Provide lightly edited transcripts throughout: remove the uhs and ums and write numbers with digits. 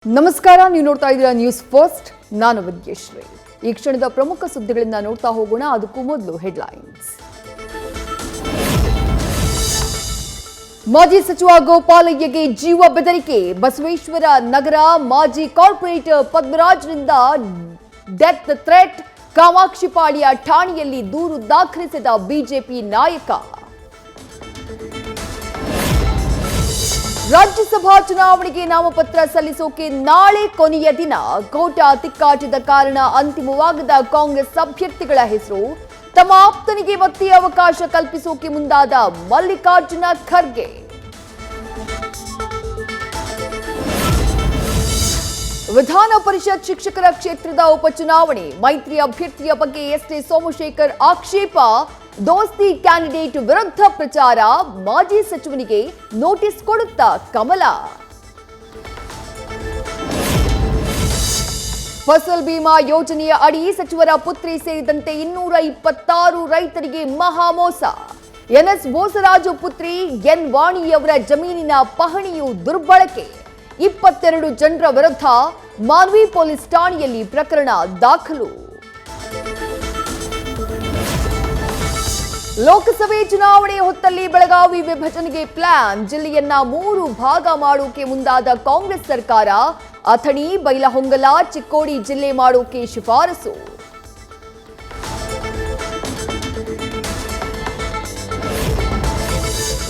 ನಮಸ್ಕಾರ, ನೀವು ನೋಡ್ತಾ ಇದ್ದೀರಾ ನ್ಯೂಸ್ ಫಸ್ಟ್. ನಾನು ವಿದ್ಯಶ್ರೀ. ಈ ಕ್ಷಣದ ಪ್ರಮುಖ ಸುದ್ದಿಗಳಿಂದ ನೋಡ್ತಾ ಹೋಗೋಣ. ಅದಕ್ಕೂ ಮೊದಲು ಹೆಡ್ಲೈನ್ಸ್. ಮಾಜಿ ಸಚಿವ ಗೋಪಾಲಯ್ಯಗೆ ಜೀವ ಬೆದರಿಕೆ. ಬಸವೇಶ್ವರ ನಗರ ಮಾಜಿ ಕಾರ್ಪೊರೇಟರ್ ಪದ್ಮರಾಜ್ನಿಂದ ಡೆತ್ ಥ್ರೆಟ್. ಕಾಮಾಕ್ಷಿಪಾಳ್ಯ ಠಾಣೆಯಲ್ಲಿ ದೂರು ದಾಖಲಿಸಿದ ಬಿಜೆಪಿ ನಾಯಕ. ರಾಜ್ಯಸಭಾ ಚುನಾವಣೆಗೆ ನಾಮಪತ್ರ ಸಲ್ಲಿಸೋಕೆ ನಾಳೆ ಕೊನೆಯ ದಿನ. ಕೋಟಾ ತಿಕ್ಕಾಟದ ಕಾರಣ ಅಂತಿಮವಾಗದ ಕಾಂಗ್ರೆಸ್ ಅಭ್ಯರ್ಥಿಗಳ ಹೆಸರು. ತಮ್ಮ ಆಪ್ತನಿಗೆ ಮತ್ತೆ ಅವಕಾಶ ಕಲ್ಪಿಸೋಕೆ ಮುಂದಾದ ಮಲ್ಲಿಕಾರ್ಜುನ ಖರ್ಗೆ. ವಿಧಾನ ಪರಿಷತ್ ಶಿಕ್ಷಕರ ಕ್ಷೇತ್ರದ ಉಪಚುನಾವಣೆ. ಮೈತ್ರಿ ಅಭ್ಯರ್ಥಿಯ ಬಗ್ಗೆ ಎಸ್ಟಿ ಸೋಮಶೇಖರ್ ಆಕ್ಷೇಪ. ದೋಸ್ತಿ ಕ್ಯಾಂಡಿಡೇಟ್ ವಿರುದ್ಧ ಪ್ರಚಾರ. ಮಾಜಿ ಸಚಿವನಿಗೆ ನೋಟಿಸ್ ಕೊಡುತ್ತಾ ಕಮಲ. ಫಸಲ್ ಬಿಮಾ ಯೋಜನೆಯ ಅಡಿ ಸಚಿವರ ಪುತ್ರಿ ಸೇರಿದಂತೆ 226 ರೈತರಿಗೆ ಮಹಾಮೋಸ. ಎನ್ಎಸ್ ಬೋಸರಾಜು ಪುತ್ರಿ ಎನ್ ವಾಣಿಯವರ ಜಮೀನಿನ ಪಹಣಿಯು ದುರ್ಬಳಕೆ. 22 ಜನರ ವಿರುದ್ಧ ಮಾನ್ವಿ ಪೊಲೀಸ್ ಠಾಣೆಯಲ್ಲಿ ಪ್ರಕರಣ ದಾಖಲು. ಲೋಕಸಭೆ ಚುನಾವಣೆ ಹೊತ್ತಲ್ಲಿ ಬೆಳಗಾವಿ ವಿಭಜನೆಗೆ ಪ್ಲಾನ್. ಜಿಲ್ಲೆಯನ್ನ 3 ಭಾಗ ಮಾಡೋಕೆ ಮುಂದಾದ ಕಾಂಗ್ರೆಸ್ ಸರ್ಕಾರ. ಅಥಣಿ, ಬೈಲಹೊಂಗಲ, ಚಿಕ್ಕೋಡಿ ಜಿಲ್ಲೆ ಮಾಡೋಕೆ ಶಿಫಾರಸು.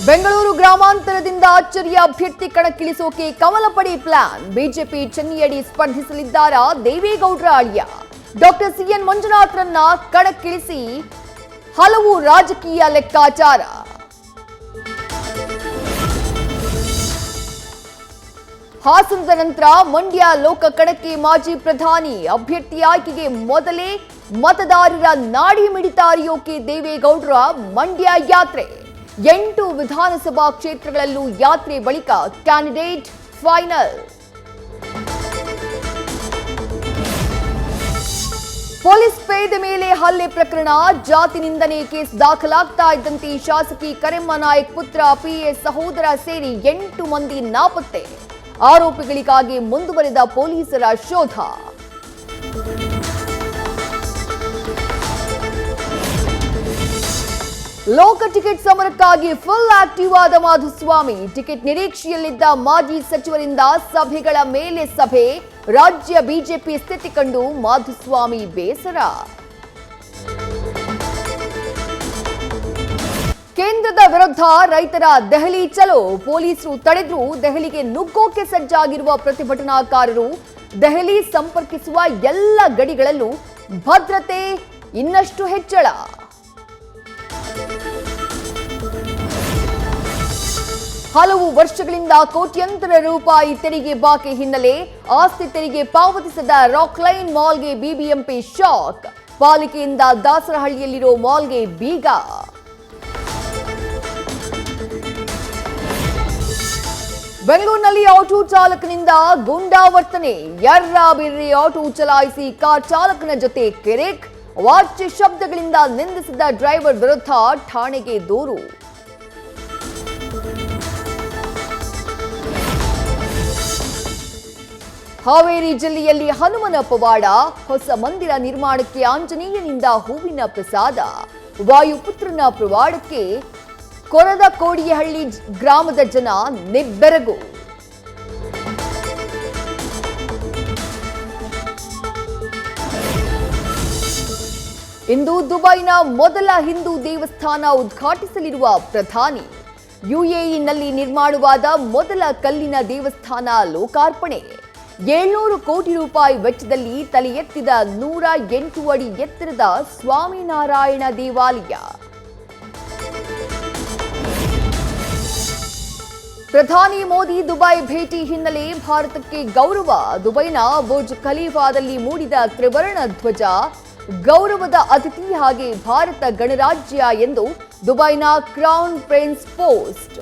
ಬೆಂಗಳೂರು ಗ್ರಾಮಾಂತರದಿಂದ ಅಚ್ಚರಿಯ ಅಭ್ಯರ್ಥಿ ಕಣಕ್ಕಿಳಿಸೋಕೆ ಕಮಲ ಪಡೆ ಪ್ಲಾನ್. ಬಿಜೆಪಿ ಚೆನ್ನೈಯಡಿ ಸ್ಪರ್ಧಿಸಲಿದ್ದಾರಾ ದೇವೇಗೌಡರ ಅಳಿಯ ಡಾಕ್ಟರ್ ಸಿಎನ್ ಮಂಜುನಾಥ್ರನ್ನ ಕಣಕ್ಕಿಳಿಸಿ ಹಲವು ರಾಜಕೀಯ ಲೆಕ್ಕಾಚಾರ. ಹಾಸನದ ನಂತರ ಮಂಡ್ಯ ಲೋಕ ಕಣಕ್ಕೆ ಮಾಜಿ ಪ್ರಧಾನಿ ಅಭ್ಯರ್ಥಿ ಆಯ್ಕೆಗೆ ಮೊದಲೇ ಮತದಾರರ ನಾಡಿ ಮಿಡಿತ ಅರಿಯೋಕೆ ದೇವೇಗೌಡರ ಮಂಡ್ಯ ಯಾತ್ರೆ. 8 ವಿಧಾನಸಭಾ ಕ್ಷೇತ್ರಗಳಲ್ಲೂ ಯಾತ್ರೆ ಬಳಿಕ ಕ್ಯಾಂಡಿಡೇಟ್ ಫೈನಲ್. ಪೊಲೀಸ್ ಪೇದೆ ಮೇಲೆ ಹಲ್ಲೆ ಪ್ರಕರಣ. ಜಾತಿ ನಿಂದನೆ ಕೇಸ್ ದಾಖಲಾಗ್ತಾ ಇದ್ದಂತೆ ಶಾಸಕಿ ಕರೆಮ್ಮ ನಾಯಕ್ ಪುತ್ರ ಪಿಎಸ್ ಸಹೋದರ ಸೇರಿ 8 ಮಂದಿ ನಾಪತ್ತೆ. ಆರೋಪಿಗಳಿಗಾಗಿ ಮುಂದುವರೆದ ಪೊಲೀಸರ ಶೋಧ. ಲೋಕ ಟಿಕೆಟ್ ಸಮರಕ್ಕಾಗಿ ಫುಲ್ ಆಕ್ಟಿವ್ ಆದ ಮಾಧುಸ್ವಾಮಿ. ಟಿಕೆಟ್ ನಿರೀಕ್ಷೆಯಲ್ಲಿದ್ದ ಮಾಜಿ ಸಚಿವರಿಂದ ಸಭೆಗಳ ಮೇಲೆ ಸಭೆ. ರಾಜ್ಯ ಬಿಜೆಪಿ ಸ್ಥಿತಿ ಕಂಡು ಮಾಧುಸ್ವಾಮಿ ಬೇಸರ. ಕೇಂದ್ರದ ವಿರುದ್ಧ ರೈತರ ದೆಹಲಿ ಚಲೋ. ಪೊಲೀಸರು ತಡೆದ್ರು. ದೆಹಲಿಗೆ ನುಗ್ಗೋಕೆ ಸಜ್ಜಾಗಿರುವ ಪ್ರತಿಭಟನಾಕಾರರು. ದೆಹಲಿ ಸಂಪರ್ಕಿಸುವ ಎಲ್ಲ ಗಡಿಗಳಲ್ಲೂ ಭದ್ರತೆ ಇನ್ನಷ್ಟು ಹೆಚ್ಚಳ. ಹಲವು ವರ್ಷಗಳಿಂದ ಕೋಟ್ಯಂತರ ರೂಪಾಯಿ ತೆರಿಗೆ ಬಾಕಿ ಹಿನ್ನೆಲೆ ಆಸ್ತಿ ತೆರಿಗೆ ಪಾವತಿಸದ ರಾಕ್ಲೈನ್ ಮಾಲ್ಗೆ ಬಿಬಿಎಂಪಿ ಶಾಕ್. ಪಾಲಿಕೆಯಿಂದ ದಾಸರಹಳ್ಳಿಯಲ್ಲಿರೋ ಮಾಲ್ಗೆ ಬೀಗ. ಬೆಂಗಳೂರಿನಲ್ಲಿ ಆಟೋ ಚಾಲಕನಿಂದ ಗೂಂಡಾವರ್ತನೆ. ಎರ್ರಾಬಿರ್ರಿ ಆಟೋ ಚಲಾಯಿಸಿ ಕಾರ್ ಚಾಲಕನ ಜೊತೆ ಕಿರಿಕ್. ವಾಚ್ಯ ಶಬ್ದಗಳಿಂದ ನಿಂದಿಸಿದ ಡ್ರೈವರ್ ವಿರುದ್ಧ ಠಾಣೆಗೆ ದೂರು. ಹಾವೇರಿ ಜಿಲ್ಲೆಯಲ್ಲಿ ಹನುಮನ ಪವಾಡ. ಹೊಸ ಮಂದಿರ ನಿರ್ಮಾಣಕ್ಕೆ ಆಂಜನೇಯನಿಂದ ಹೂವಿನ ಪ್ರಸಾದ. ವಾಯುಪುತ್ರನ ಪವಾಡಕ್ಕೆ ಕೊರದ ಕೋಡಿಯಹಳ್ಳಿ ಗ್ರಾಮದ ಜನ ನಿಬ್ಬೆರಗು. ಇಂದು ದುಬೈನ ಮೊದಲ ಹಿಂದೂ ದೇವಸ್ಥಾನ ಉದ್ಘಾಟಿಸಲಿರುವ ಪ್ರಧಾನಿ. ಯುಎಇನಲ್ಲಿ ನಿರ್ಮಾಣವಾದ ಮೊದಲ ಕಲ್ಲಿನ ದೇವಸ್ಥಾನ ಲೋಕಾರ್ಪಣೆ. 700 ಕೋಟಿ ರೂಪಾಯಿ ವೆಚ್ಚದಲ್ಲಿ ತಲೆ ಎತ್ತಿದ 108 ಅಡಿ ಎತ್ತರದ ಸ್ವಾಮಿನಾರಾಯಣ ದೇವಾಲಯ. ಪ್ರಧಾನಿ ಮೋದಿ ದುಬೈ ಭೇಟಿ ಹಿನ್ನೆಲೆ ಭಾರತಕ್ಕೆ ಗೌರವ. ದುಬೈನ ಬುರ್ಜ್ ಖಲೀಫಾದಲ್ಲಿ ಮೂಡಿದ ತ್ರಿವರ್ಣ ಧ್ವಜ. ಗೌರವದ ಅತಿಥಿ ಹಾಗೆ ಭಾರತ ಗಣರಾಜ್ಯ ಎಂದು ದುಬೈನ ಕ್ರೌನ್ ಪ್ರಿನ್ಸ್ ಪೋಸ್ಟ್.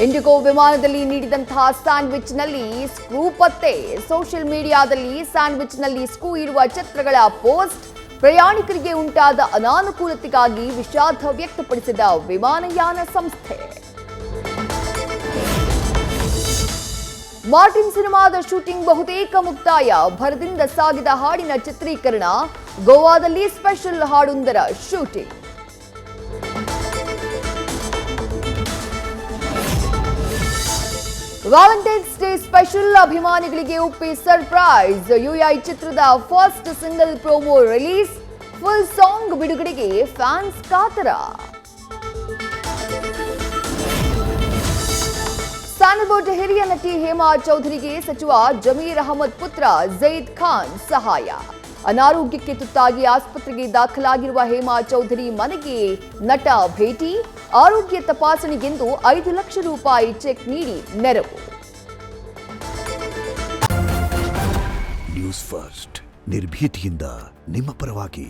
ಇಂಡಿಗೋ ವಿಮಾನದಲ್ಲಿ ನೀಡಿದಂತಹ ಸ್ಯಾಂಡ್ವಿಚ್ನಲ್ಲಿ ಸ್ಕ್ರೂ ಪತ್ತೆ. ಸೋಷಿಯಲ್ ಮೀಡಿಯಾದಲ್ಲಿ ಸ್ಯಾಂಡ್ವಿಚ್ನಲ್ಲಿ ಸ್ಕ್ರೂ ಇರುವ ಚಿತ್ರಗಳ ಪೋಸ್ಟ್. ಪ್ರಯಾಣಿಕರಿಗೆ ಉಂಟಾದ ಅನಾನುಕೂಲತೆಗಾಗಿ ವಿಷಾದ ವ್ಯಕ್ತಪಡಿಸಿದ ವಿಮಾನಯಾನ ಸಂಸ್ಥೆ. ಮಾರ್ಟಿನ್ ಸಿನಿಮಾದ ಶೂಟಿಂಗ್ ಬಹುತೇಕ ಮುಕ್ತಾಯ. ಭರದಿಂದ ಸಾಗಿದ ಹಾಡಿನ ಚಿತ್ರೀಕರಣ. ಗೋವಾದಲ್ಲಿ ಸ್ಪೆಷಲ್ ಹಾಡೊಂದರ ಶೂಟಿಂಗ್. Valentine's day special. ಅಭಿಮಾನಿಗಳಿಗೆ ಉಪ್ಪಿ ಸರ್ಪ್ರೈಸ್. ಯುಐ ಚಿತ್ರದ first single promo release. Full song ಬಿಡುಗಡೆಗೆ ಫ್ಯಾನ್ಸ್ ಕಾತರ. ಸ್ಯಾಂಡಲ್ವುಡ್ ಹಿರಿಯ ನಟಿ ಹೇಮಾ ಚೌಧರಿಗೆ ಸಚಿವ ಜಮೀರ್ ಅಹಮದ್ ಪುತ್ರ ಝೈದ್ ಖಾನ್ ಸಹಾಯ. ಅನಾರೋಗ್ಯಕ್ಕೆ ತುತ್ತಾಗಿ ಆಸ್ಪತ್ರೆಗೆ ದಾಖಲಾಗಿರುವ ಹೇಮಾ ಚೌಧರಿ ಮನೆಗೆ ನಟ ಭೇಟಿ. ಆರೋಗ್ಯ ತಪಾಸಣೆಗೆಂದು 5 ಲಕ್ಷ ರೂಪಾಯಿ ಚೆಕ್ ನೀಡಿ ನೆರವು. ನ್ಯೂಸ್ ಫಸ್ಟ್ ನಿರ್ಭೀತಿಯಿಂದ ನಿಮ್ಮ ಪರವಾಗಿ.